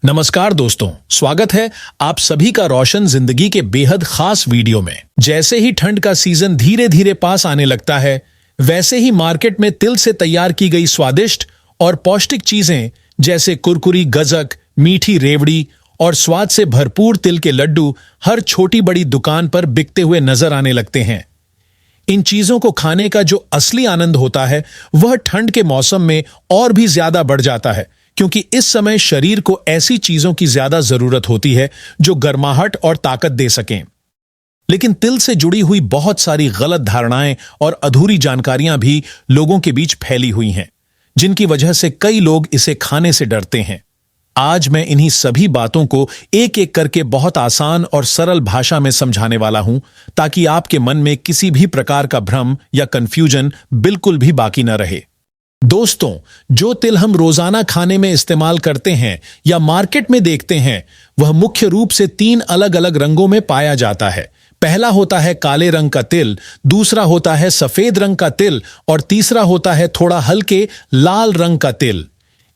नमस्कार दोस्तों, स्वागत है आप सभी का रोशन जिंदगी के बेहद खास वीडियो में। जैसे ही ठंड का सीजन धीरे धीरे पास आने लगता है, वैसे ही मार्केट में तिल से तैयार की गई स्वादिष्ट और पौष्टिक चीजें जैसे कुरकुरी गजक, मीठी रेवड़ी और स्वाद से भरपूर तिल के लड्डू हर छोटी बड़ी दुकान पर बिकते हुए नजर आने लगते हैं। इन चीजों को खाने का जो असली आनंद होता है वह ठंड के मौसम में और भी ज्यादा बढ़ जाता है, क्योंकि इस समय शरीर को ऐसी चीजों की ज्यादा जरूरत होती है जो गर्माहट और ताकत दे सकें। लेकिन तिल से जुड़ी हुई बहुत सारी गलत धारणाएं और अधूरी जानकारियां भी लोगों के बीच फैली हुई हैं, जिनकी वजह से कई लोग इसे खाने से डरते हैं। आज मैं इन्हीं सभी बातों को एक एक करके बहुत आसान और सरल भाषा में समझाने वाला हूं, ताकि आपके मन में किसी भी प्रकार का भ्रम या कंफ्यूजन बिल्कुल भी बाकी न रहे। दोस्तों, जो तिल हम रोजाना खाने में इस्तेमाल करते हैं या मार्केट में देखते हैं, वह मुख्य रूप से 3 अलग अलग रंगों में पाया जाता है। पहला होता है काले रंग का तिल, दूसरा होता है सफेद रंग का तिल और तीसरा होता है थोड़ा हल्के लाल रंग का तिल।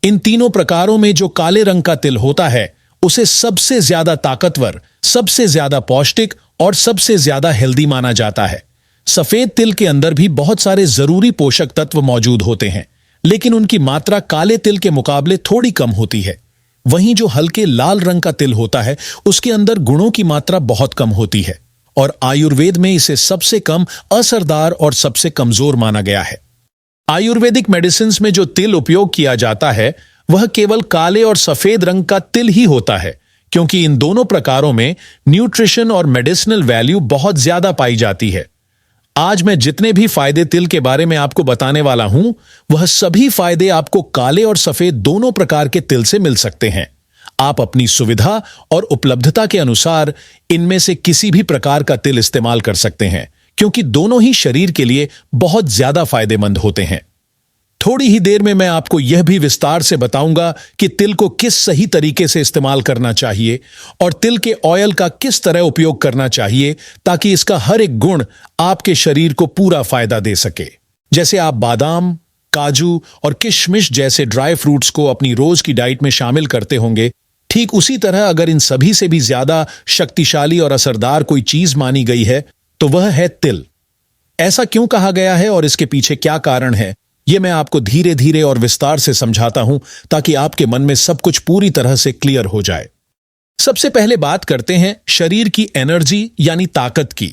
इन तीनों प्रकारों में जो काले रंग का तिल होता है, उसे सबसे ज्यादा ताकतवर, सबसे ज्यादा पौष्टिक और सबसे ज्यादा हेल्दी माना जाता है। सफेद तिल के अंदर भी बहुत सारे जरूरी पोषक तत्व मौजूद होते हैं, लेकिन उनकी मात्रा काले तिल के मुकाबले थोड़ी कम होती है। वहीं जो हल्के लाल रंग का तिल होता है, उसके अंदर गुणों की मात्रा बहुत कम होती है और आयुर्वेद में इसे सबसे कम असरदार और सबसे कमजोर माना गया है। आयुर्वेदिक मेडिसिन में जो तिल उपयोग किया जाता है, वह केवल काले और सफेद रंग का तिल ही होता है, क्योंकि इन दोनों प्रकारों में न्यूट्रिशन और मेडिसिनल वैल्यू बहुत ज्यादा पाई जाती है। आज मैं जितने भी फायदे तिल के बारे में आपको बताने वाला हूं, वह सभी फायदे आपको काले और सफेद दोनों प्रकार के तिल से मिल सकते हैं। आप अपनी सुविधा और उपलब्धता के अनुसार इनमें से किसी भी प्रकार का तिल इस्तेमाल कर सकते हैं, क्योंकि दोनों ही शरीर के लिए बहुत ज्यादा फायदेमंद होते हैं। थोड़ी ही देर में मैं आपको यह भी विस्तार से बताऊंगा कि तिल को किस सही तरीके से इस्तेमाल करना चाहिए और तिल के ऑयल का किस तरह उपयोग करना चाहिए, ताकि इसका हर एक गुण आपके शरीर को पूरा फायदा दे सके। जैसे आप बादाम, काजू और किशमिश जैसे ड्राई फ्रूट्स को अपनी रोज की डाइट में शामिल करते होंगे, ठीक उसी तरह अगर इन सभी से भी ज्यादा शक्तिशाली और असरदार कोई चीज मानी गई है, तो वह है तिल। ऐसा क्यों कहा गया है और इसके पीछे क्या कारण है, यह मैं आपको धीरे धीरे और विस्तार से समझाता हूं, ताकि आपके मन में सब कुछ पूरी तरह से क्लियर हो जाए। सबसे पहले बात करते हैं शरीर की एनर्जी यानी ताकत की।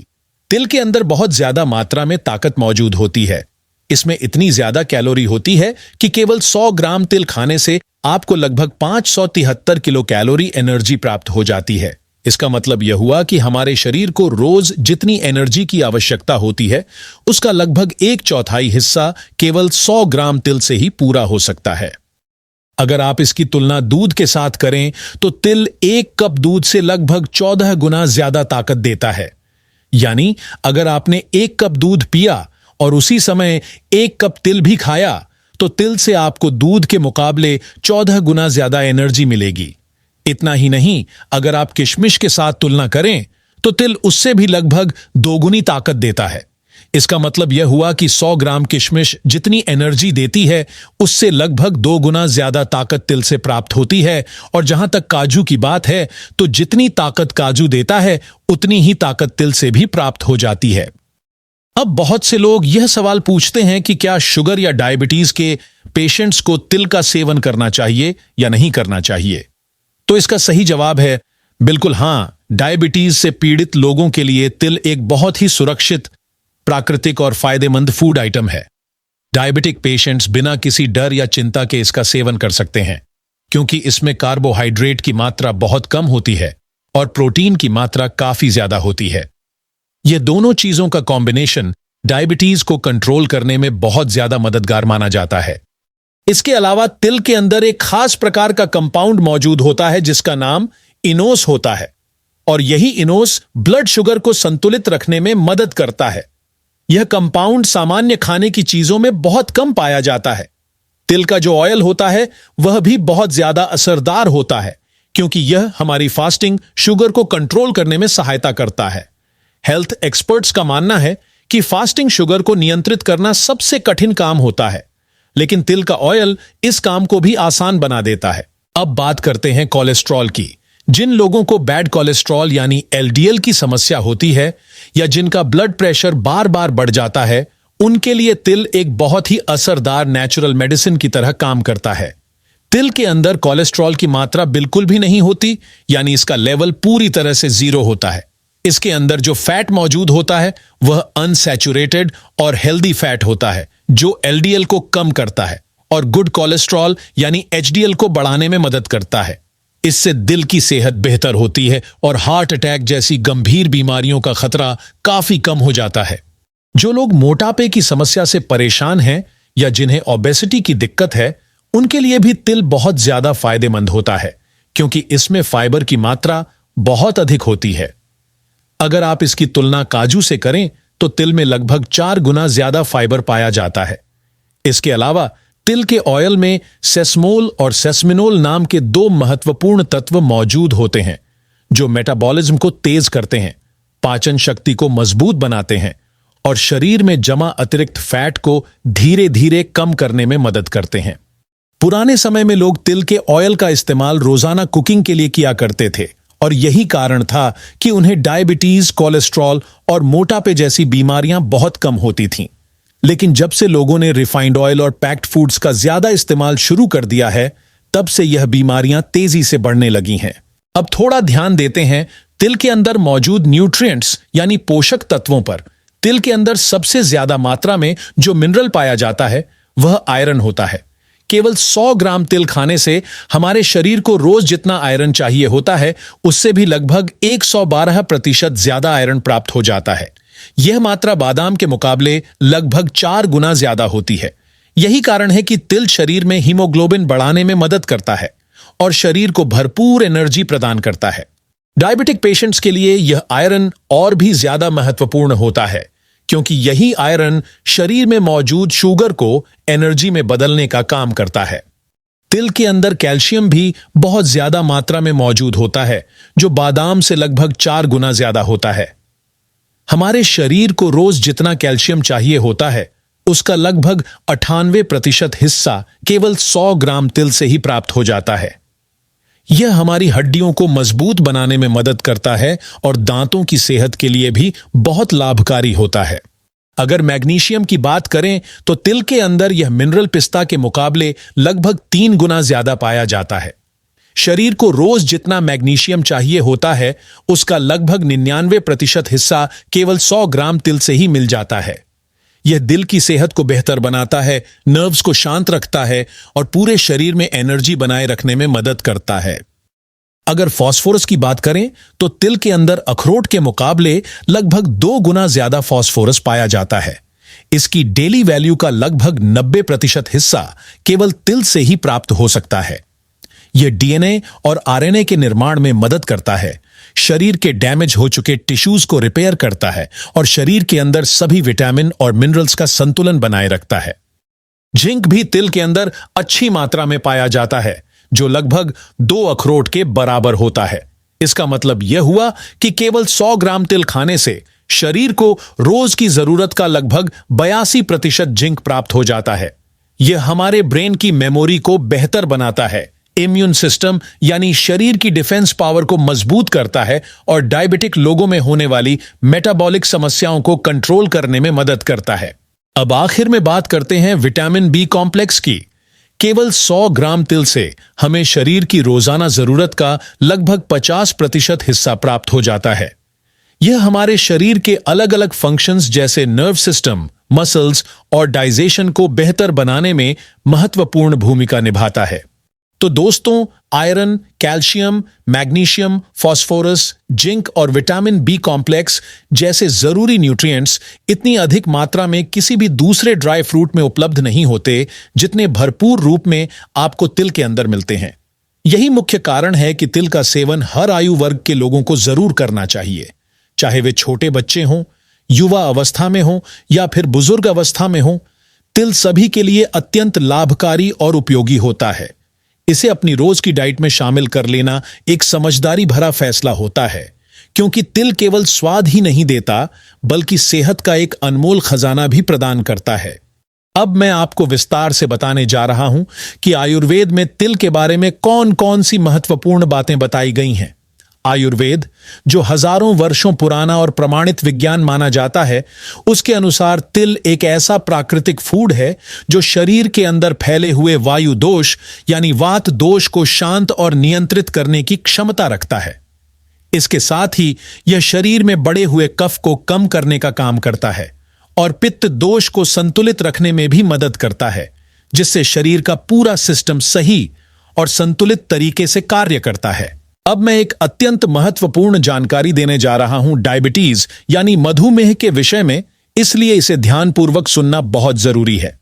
तिल के अंदर बहुत ज्यादा मात्रा में ताकत मौजूद होती है। इसमें इतनी ज्यादा कैलोरी होती है कि केवल 100 ग्राम तिल खाने से आपको लगभग 573 किलो कैलोरी एनर्जी प्राप्त हो जाती है। इसका मतलब यह हुआ कि हमारे शरीर को रोज जितनी एनर्जी की आवश्यकता होती है, उसका लगभग 1/4 हिस्सा केवल 100 ग्राम तिल से ही पूरा हो सकता है। अगर आप इसकी तुलना दूध के साथ करें, तो तिल 1 कप दूध से लगभग 14 गुना ज्यादा ताकत देता है। यानी अगर आपने 1 कप दूध पिया और उसी समय 1 कप तिल भी खाया, तो तिल से आपको दूध के मुकाबले 14 गुना ज्यादा एनर्जी मिलेगी। इतना ही नहीं, अगर आप किशमिश के साथ तुलना करें, तो तिल उससे भी लगभग 2 गुनी ताकत देता है। इसका मतलब यह हुआ कि 100 ग्राम किशमिश जितनी एनर्जी देती है, उससे लगभग 2 गुना ज्यादा ताकत तिल से प्राप्त होती है। और जहां तक काजू की बात है, तो जितनी ताकत काजू देता है, उतनी ही ताकत तिल से भी प्राप्त हो जाती है। अब बहुत से लोग यह सवाल पूछते हैं कि क्या शुगर या डायबिटीज के पेशेंट्स को तिल का सेवन करना चाहिए या नहीं करना चाहिए। तो इसका सही जवाब है बिल्कुल हाँ। डायबिटीज से पीड़ित लोगों के लिए तिल एक बहुत ही सुरक्षित, प्राकृतिक और फायदेमंद फूड आइटम है। डायबिटिक पेशेंट्स बिना किसी डर या चिंता के इसका सेवन कर सकते हैं, क्योंकि इसमें कार्बोहाइड्रेट की मात्रा बहुत कम होती है और प्रोटीन की मात्रा काफी ज्यादा होती है। ये दोनों चीजों का कॉम्बिनेशन डायबिटीज को कंट्रोल करने में बहुत ज्यादा मददगार माना जाता है। इसके अलावा तिल के अंदर एक खास प्रकार का कंपाउंड मौजूद होता है, जिसका नाम इनोस होता है, और यही इनोस ब्लड शुगर को संतुलित रखने में मदद करता है। यह कंपाउंड सामान्य खाने की चीजों में बहुत कम पाया जाता है। तिल का जो ऑयल होता है, वह भी बहुत ज्यादा असरदार होता है, क्योंकि यह हमारी फास्टिंग शुगर को कंट्रोल करने में सहायता करता है। हेल्थ एक्सपर्ट्स का मानना है कि फास्टिंग शुगर को नियंत्रित करना सबसे कठिन काम होता है, लेकिन तिल का ऑयल इस काम को भी आसान बना देता है। अब बात करते हैं कोलेस्ट्रॉल की। जिन लोगों को बैड कोलेस्ट्रॉल यानी एलडीएल की समस्या होती है या जिनका ब्लड प्रेशर बार बार बढ़ जाता है, उनके लिए तिल एक बहुत ही असरदार नेचुरल मेडिसिन की तरह काम करता है। तिल के अंदर कोलेस्ट्रॉल की मात्रा बिल्कुल भी नहीं होती, यानी इसका लेवल पूरी तरह से जीरो होता है। इसके अंदर जो फैट मौजूद होता है वह अनसैचुरेटेड और हेल्दी फैट होता है, जो एलडीएल को कम करता है और गुड कोलेस्ट्रॉल यानी एचडीएल को बढ़ाने में मदद करता है। इससे दिल की सेहत बेहतर होती है और हार्ट अटैक जैसी गंभीर बीमारियों का खतरा काफी कम हो जाता है। जो लोग मोटापे की समस्या से परेशान हैं या जिन्हें ओबेसिटी की दिक्कत है, उनके लिए भी तिल बहुत ज्यादा फायदेमंद होता है, क्योंकि इसमें फाइबर की मात्रा बहुत अधिक होती है। अगर आप इसकी तुलना काजू से करें तो तिल में लगभग 4 गुना ज्यादा फाइबर पाया जाता है। इसके अलावा तिल के ऑयल में सेसमोल और सेसमिनोल नाम के 2 महत्वपूर्ण तत्व मौजूद होते हैं, जो मेटाबॉलिज्म को तेज करते हैं, पाचन शक्ति को मजबूत बनाते हैं और शरीर में जमा अतिरिक्त फैट को धीरे धीरे कम करने में मदद करते हैं। पुराने समय में लोग तिल के ऑयल का इस्तेमाल रोजाना कुकिंग के लिए किया करते थे और यही कारण था कि उन्हें डायबिटीज, कोलेस्ट्रॉल और मोटापे जैसी बीमारियां बहुत कम होती थीं। लेकिन जब से लोगों ने रिफाइंड ऑयल और पैक्ड फूड्स का ज्यादा इस्तेमाल शुरू कर दिया है, तब से यह बीमारियां तेजी से बढ़ने लगी हैं। अब थोड़ा ध्यान देते हैं तिल के अंदर मौजूद न्यूट्रिएंट्स यानी पोषक तत्वों पर। तिल के अंदर सबसे ज्यादा मात्रा में जो मिनरल पाया जाता है वह आयरन होता है। केवल 100 ग्राम तिल खाने से हमारे शरीर को रोज जितना आयरन चाहिए होता है, उससे भी लगभग 112% ज्यादा आयरन प्राप्त हो जाता है। यह मात्रा बादाम के मुकाबले लगभग 4 गुना ज्यादा होती है। यही कारण है कि तिल शरीर में हीमोग्लोबिन बढ़ाने में मदद करता है और शरीर को भरपूर एनर्जी प्रदान करता है। डायबिटिक पेशेंट्स के लिए यह आयरन और भी ज्यादा महत्वपूर्ण होता है, क्योंकि यही आयरन शरीर में मौजूद शुगर को एनर्जी में बदलने का काम करता है। तिल के अंदर कैल्शियम भी बहुत ज्यादा मात्रा में मौजूद होता है, जो बादाम से लगभग 4 गुना ज्यादा होता है। हमारे शरीर को रोज जितना कैल्शियम चाहिए होता है, उसका लगभग 98% हिस्सा केवल 100 ग्राम तिल से ही प्राप्त हो जाता है। यह हमारी हड्डियों को मजबूत बनाने में मदद करता है और दांतों की सेहत के लिए भी बहुत लाभकारी होता है। अगर मैग्नीशियम की बात करें तो तिल के अंदर यह मिनरल पिस्ता के मुकाबले लगभग 3 गुना ज्यादा पाया जाता है। शरीर को रोज जितना मैग्नीशियम चाहिए होता है, उसका लगभग 99% हिस्सा केवल 100 ग्राम तिल से ही मिल जाता है। यह दिल की सेहत को बेहतर बनाता है, नर्व्स को शांत रखता है और पूरे शरीर में एनर्जी बनाए रखने में मदद करता है। अगर फास्फोरस की बात करें तो तिल के अंदर अखरोट के मुकाबले लगभग 2 गुना ज्यादा फास्फोरस पाया जाता है। इसकी डेली वैल्यू का लगभग 90% हिस्सा केवल तिल से ही प्राप्त हो सकता है। यह डीएनए और आरएनए के निर्माण में मदद करता है, शरीर के डैमेज हो चुके टिश्यूज को रिपेयर करता है और शरीर के अंदर सभी विटामिन और मिनरल्स का संतुलन बनाए रखता है। जिंक भी तिल के अंदर अच्छी मात्रा में पाया जाता है, जो लगभग 2 अखरोट के बराबर होता है। इसका मतलब यह हुआ कि केवल 100 ग्राम तिल खाने से शरीर को रोज की जरूरत का लगभग 82% जिंक प्राप्त हो जाता है। यह हमारे ब्रेन की मेमोरी को बेहतर बनाता है, इम्यून सिस्टम यानी शरीर की डिफेंस पावर को मजबूत करता है और डायबिटिक लोगों में होने वाली मेटाबॉलिक समस्याओं को कंट्रोल करने में मदद करता है। अब आखिर में बात करते हैं विटामिन बी कॉम्प्लेक्स की। केवल 100 ग्राम तिल से हमें शरीर की रोजाना जरूरत का लगभग 50% हिस्सा प्राप्त हो जाता है। यह हमारे शरीर के अलग अलग फंक्शंस जैसे नर्व सिस्टम, मसल्स और डाइजेशन को बेहतर बनाने में महत्वपूर्ण भूमिका निभाता है। तो दोस्तों, iron, calcium, magnesium, phosphorus, zinc और विटामिन बी कॉम्प्लेक्स जैसे जरूरी न्यूट्रिएंट्स इतनी अधिक मात्रा में किसी भी दूसरे ड्राई फ्रूट में उपलब्ध नहीं होते, जितने भरपूर रूप में आपको तिल के अंदर मिलते हैं। यही मुख्य कारण है कि तिल का सेवन हर आयु वर्ग के लोगों को जरूर करना चाहिए, चाहे वे छोटे बच्चे हों, युवा अवस्था में हों या फिर बुजुर्ग अवस्था में हों। तिल सभी के लिए अत्यंत लाभकारी और उपयोगी होता है। इसे अपनी रोज की डाइट में शामिल कर लेना एक समझदारी भरा फैसला होता है, क्योंकि तिल केवल स्वाद ही नहीं देता, बल्कि सेहत का एक अनमोल खजाना भी प्रदान करता है। अब मैं आपको विस्तार से बताने जा रहा हूं कि आयुर्वेद में तिल के बारे में कौन कौन सी महत्वपूर्ण बातें बताई गई हैं। आयुर्वेद, जो हजारों वर्षों पुराना और प्रमाणित विज्ञान माना जाता है, उसके अनुसार तिल एक ऐसा प्राकृतिक फूड है जो शरीर के अंदर फैले हुए वायु दोष यानी वात दोष को शांत और नियंत्रित करने की क्षमता रखता है। इसके साथ ही यह शरीर में बढ़े हुए कफ को कम करने का काम करता है और पित्त दोष को संतुलित रखने में भी मदद करता है, जिससे शरीर का पूरा सिस्टम सही और संतुलित तरीके से कार्य करता है। अब मैं एक अत्यंत महत्वपूर्ण जानकारी देने जा रहा हूं डायबिटीज यानी मधुमेह के विषय में, इसलिए इसे ध्यानपूर्वक सुनना बहुत जरूरी है।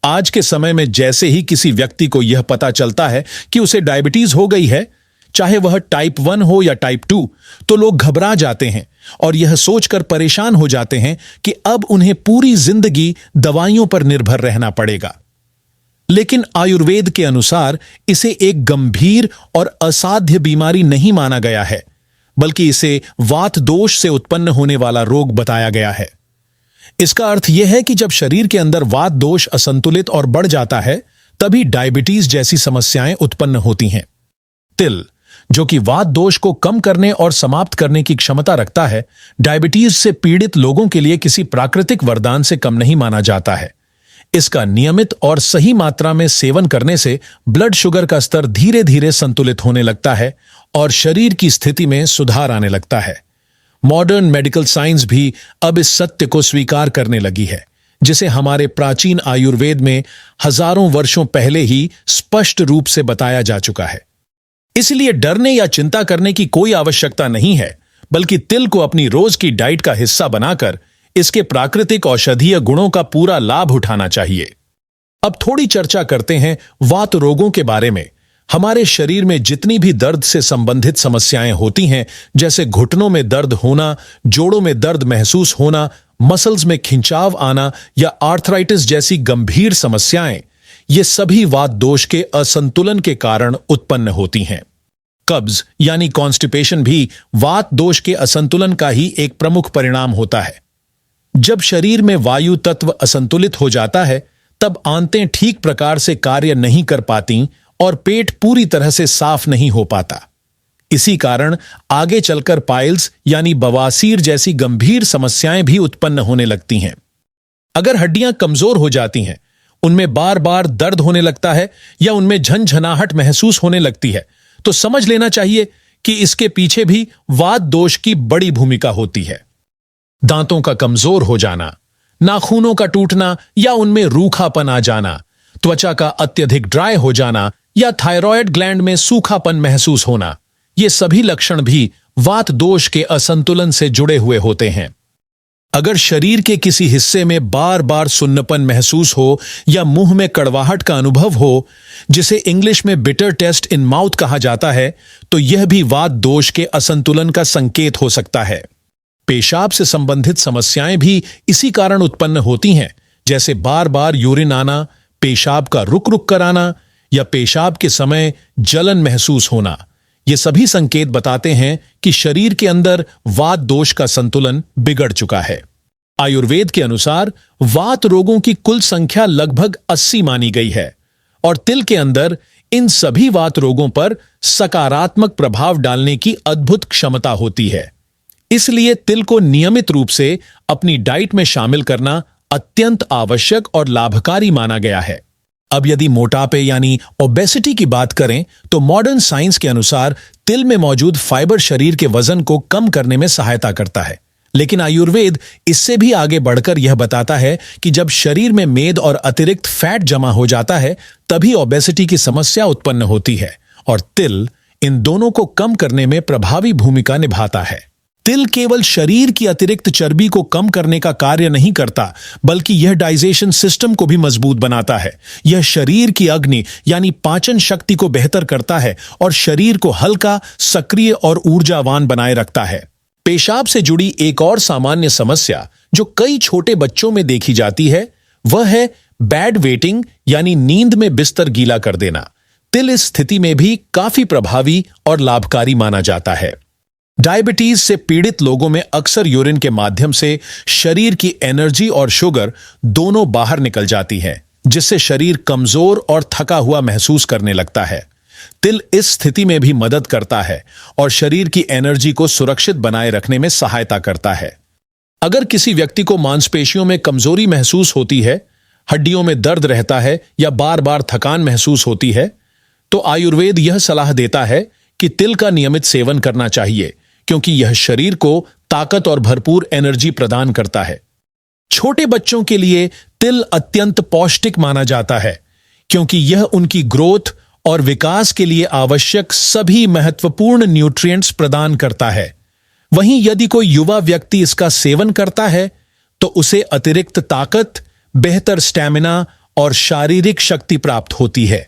आज के समय में जैसे ही किसी व्यक्ति को यह पता चलता है कि उसे डायबिटीज हो गई है, चाहे वह टाइप 1 हो या टाइप 2, तो लोग घबरा जाते हैं और यह सोचकर परेशान हो जाते हैं कि अब उन्हें पूरी जिंदगी दवाइयों पर निर्भर रहना पड़ेगा। लेकिन आयुर्वेद के अनुसार इसे एक गंभीर और असाध्य बीमारी नहीं माना गया है, बल्कि इसे वात दोष से उत्पन्न होने वाला रोग बताया गया है। इसका अर्थ यह है कि जब शरीर के अंदर वात दोष असंतुलित और बढ़ जाता है, तभी डायबिटीज जैसी समस्याएं उत्पन्न होती हैं। तिल, जो कि वात दोष को कम करने और समाप्त करने की क्षमता रखता है, डायबिटीज से पीड़ित लोगों के लिए किसी प्राकृतिक वरदान से कम नहीं माना जाता है। इसका नियमित और सही मात्रा में सेवन करने से ब्लड शुगर का स्तर धीरे धीरे संतुलित होने लगता है और शरीर की स्थिति में सुधार आने लगता है। मॉडर्न मेडिकल साइंस भी अब इस सत्य को स्वीकार करने लगी है, जिसे हमारे प्राचीन आयुर्वेद में हजारों वर्षों पहले ही स्पष्ट रूप से बताया जा चुका है। इसलिए डरने या चिंता करने की कोई आवश्यकता नहीं है, बल्कि तिल को अपनी रोज की डाइट का हिस्सा बनाकर इसके प्राकृतिक औषधीय गुणों का पूरा लाभ उठाना चाहिए। अब थोड़ी चर्चा करते हैं वात रोगों के बारे में। हमारे शरीर में जितनी भी दर्द से संबंधित समस्याएं होती हैं, जैसे घुटनों में दर्द होना, जोड़ों में दर्द महसूस होना, मसल्स में खिंचाव आना या आर्थराइटिस जैसी गंभीर समस्याएं, ये सभी वात दोष के असंतुलन के कारण उत्पन्न होती हैं। कब्ज यानी कॉन्स्टिपेशन भी वात दोष के असंतुलन का ही एक प्रमुख परिणाम होता है। जब शरीर में वायु तत्व असंतुलित हो जाता है, तब आंतें ठीक प्रकार से कार्य नहीं कर पाती और पेट पूरी तरह से साफ नहीं हो पाता। इसी कारण आगे चलकर पाइल्स यानी बवासीर जैसी गंभीर समस्याएं भी उत्पन्न होने लगती हैं। अगर हड्डियां कमजोर हो जाती हैं, उनमें बार बार दर्द होने लगता है या उनमें झनझनाहट महसूस होने लगती है, तो समझ लेना चाहिए कि इसके पीछे भी वात दोष की बड़ी भूमिका होती है। दांतों का कमजोर हो जाना, नाखूनों का टूटना या उनमें रूखापन आ जाना, त्वचा का अत्यधिक ड्राई हो जाना या थायराइड ग्लैंड में सूखापन महसूस होना, ये सभी लक्षण भी वात दोष के असंतुलन से जुड़े हुए होते हैं। अगर शरीर के किसी हिस्से में बार बार सुन्नपन महसूस हो या मुंह में कड़वाहट का अनुभव हो, जिसे इंग्लिश में बिटर टेस्ट इन माउथ कहा जाता है, तो यह भी वात दोष के असंतुलन का संकेत हो सकता है। पेशाब से संबंधित समस्याएं भी इसी कारण उत्पन्न होती हैं, जैसे बार बार यूरिन आना, पेशाब का रुक रुक कर आना या पेशाब के समय जलन महसूस होना। ये सभी संकेत बताते हैं कि शरीर के अंदर वात दोष का संतुलन बिगड़ चुका है। आयुर्वेद के अनुसार वात रोगों की कुल संख्या लगभग 80 मानी गई है और तिल के अंदर इन सभी वात रोगों पर सकारात्मक प्रभाव डालने की अद्भुत क्षमता होती है। इसलिए तिल को नियमित रूप से अपनी डाइट में शामिल करना अत्यंत आवश्यक और लाभकारी माना गया है। अब यदि मोटापे यानी ओबेसिटी की बात करें, तो मॉडर्न साइंस के अनुसार तिल में मौजूद फाइबर शरीर के वजन को कम करने में सहायता करता है। लेकिन आयुर्वेद इससे भी आगे बढ़कर यह बताता है कि जब शरीर में मेद और अतिरिक्त फैट जमा हो जाता है, तभी ओबेसिटी की समस्या उत्पन्न होती है और तिल इन दोनों को कम करने में प्रभावी भूमिका निभाता है। तिल केवल शरीर की अतिरिक्त चर्बी को कम करने का कार्य नहीं करता, बल्कि यह डाइजेशन सिस्टम को भी मजबूत बनाता है। यह शरीर की अग्नि यानी पाचन शक्ति को बेहतर करता है और शरीर को हल्का, सक्रिय और ऊर्जावान बनाए रखता है। पेशाब से जुड़ी एक और सामान्य समस्या जो कई छोटे बच्चों में देखी जाती है, वह है बैड वेटिंग यानी नींद में बिस्तर गीला कर देना। तिल इस स्थिति में भी काफी प्रभावी और लाभकारी माना जाता है। डायबिटीज से पीड़ित लोगों में अक्सर यूरिन के माध्यम से शरीर की एनर्जी और शुगर दोनों बाहर निकल जाती है, जिससे शरीर कमजोर और थका हुआ महसूस करने लगता है। तिल इस स्थिति में भी मदद करता है और शरीर की एनर्जी को सुरक्षित बनाए रखने में सहायता करता है। अगर किसी व्यक्ति को मांसपेशियों में कमजोरी महसूस होती है, हड्डियों में दर्द रहता है या बार बार थकान महसूस होती है, तो आयुर्वेद यह सलाह देता है कि तिल का नियमित सेवन करना चाहिए, क्योंकि यह शरीर को ताकत और भरपूर एनर्जी प्रदान करता है। छोटे बच्चों के लिए तिल अत्यंत पौष्टिक माना जाता है, क्योंकि यह उनकी ग्रोथ और विकास के लिए आवश्यक सभी महत्वपूर्ण न्यूट्रिएंट्स प्रदान करता है। वहीं यदि कोई युवा व्यक्ति इसका सेवन करता है तो उसे अतिरिक्त ताकत, बेहतर स्टैमिना और शारीरिक शक्ति प्राप्त होती है।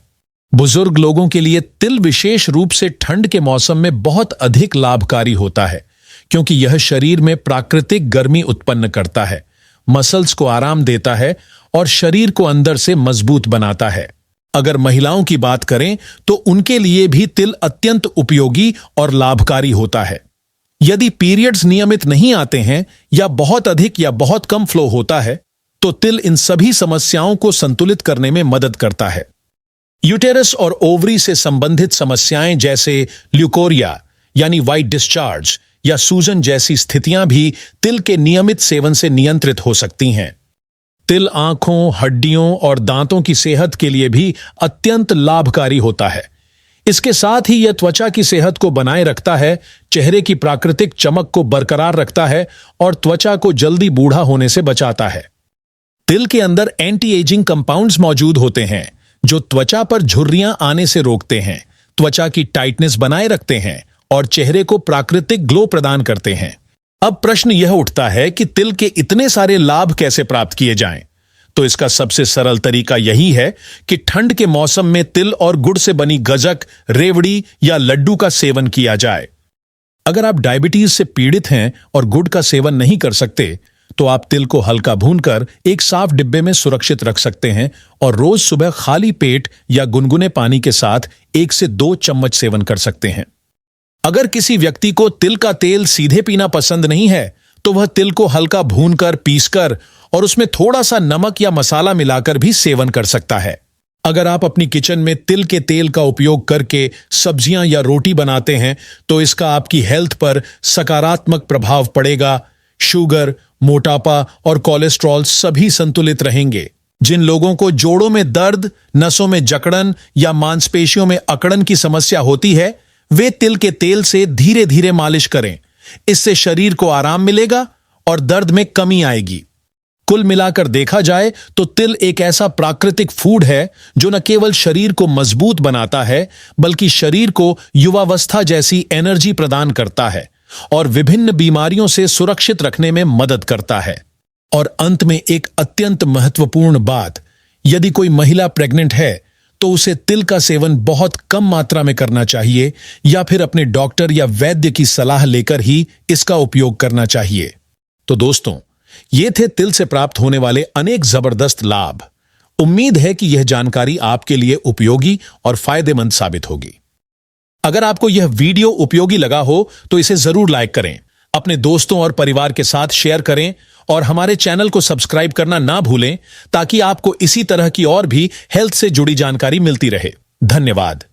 बुजुर्ग लोगों के लिए तिल विशेष रूप से ठंड के मौसम में बहुत अधिक लाभकारी होता है, क्योंकि यह शरीर में प्राकृतिक गर्मी उत्पन्न करता है, मसल्स को आराम देता है और शरीर को अंदर से मजबूत बनाता है। अगर महिलाओं की बात करें तो उनके लिए भी तिल अत्यंत उपयोगी और लाभकारी होता है। यदि पीरियड्स नियमित नहीं आते हैं या बहुत अधिक या बहुत कम फ्लो होता है, तो तिल इन सभी समस्याओं को संतुलित करने में मदद करता है। यूटेरस और ओवरी से संबंधित समस्याएं जैसे ल्यूकोरिया यानी व्हाइट डिस्चार्ज या सूजन जैसी स्थितियां भी तिल के नियमित सेवन से नियंत्रित हो सकती हैं। तिल आंखों, हड्डियों और दांतों की सेहत के लिए भी अत्यंत लाभकारी होता है। इसके साथ ही यह त्वचा की सेहत को बनाए रखता है, चेहरे की प्राकृतिक चमक को बरकरार रखता है और त्वचा को जल्दी बूढ़ा होने से बचाता है। तिल के अंदर एंटी एजिंग कंपाउंड्स मौजूद होते हैं, जो त्वचा पर झुर्रियां आने से रोकते हैं, त्वचा की टाइटनेस बनाए रखते हैं और चेहरे को प्राकृतिक ग्लो प्रदान करते हैं। अब प्रश्न यह उठता है कि तिल के इतने सारे लाभ कैसे प्राप्त किए जाएं? तो इसका सबसे सरल तरीका यही है कि ठंड के मौसम में तिल और गुड़ से बनी गजक, रेवड़ी या लड्डू का सेवन किया जाए। अगर आप डायबिटीज से पीड़ित हैं और गुड़ का सेवन नहीं कर सकते, तो आप तिल को हल्का भूनकर एक साफ डिब्बे में सुरक्षित रख सकते हैं और रोज सुबह खाली पेट या गुनगुने पानी के साथ 1 से 2 चम्मच सेवन कर सकते हैं। अगर किसी व्यक्ति को तिल का तेल सीधे पीना पसंद नहीं है, तो वह तिल को हल्का भूनकर, पीसकर और उसमें थोड़ा सा नमक या मसाला मिलाकर भी सेवन कर सकता है। अगर आप अपनी किचन में तिल के तेल का उपयोग करके सब्जियां या रोटी बनाते हैं, तो इसका आपकी हेल्थ पर सकारात्मक प्रभाव पड़ेगा। शुगर, मोटापा और कोलेस्ट्रॉल सभी संतुलित रहेंगे। जिन लोगों को जोड़ों में दर्द, नसों में जकड़न या मांसपेशियों में अकड़न की समस्या होती है, वे तिल के तेल से धीरे धीरे मालिश करें। इससे शरीर को आराम मिलेगा और दर्द में कमी आएगी। कुल मिलाकर देखा जाए तो तिल एक ऐसा प्राकृतिक फूड है जो न केवल शरीर को मजबूत बनाता है, बल्कि शरीर को युवावस्था जैसी एनर्जी प्रदान करता है और विभिन्न बीमारियों से सुरक्षित रखने में मदद करता है। और अंत में एक अत्यंत महत्वपूर्ण बात, यदि कोई महिला प्रेग्नेंट है तो उसे तिल का सेवन बहुत कम मात्रा में करना चाहिए या फिर अपने डॉक्टर या वैद्य की सलाह लेकर ही इसका उपयोग करना चाहिए। तो दोस्तों, ये थे तिल से प्राप्त होने वाले अनेक जबरदस्त लाभ। उम्मीद है कि यह जानकारी आपके लिए उपयोगी और फायदेमंद साबित होगी। अगर आपको यह वीडियो उपयोगी लगा हो तो इसे जरूर लाइक करें, अपने दोस्तों और परिवार के साथ शेयर करें और हमारे चैनल को सब्सक्राइब करना ना भूलें, ताकि आपको इसी तरह की और भी हेल्थ से जुड़ी जानकारी मिलती रहे। धन्यवाद।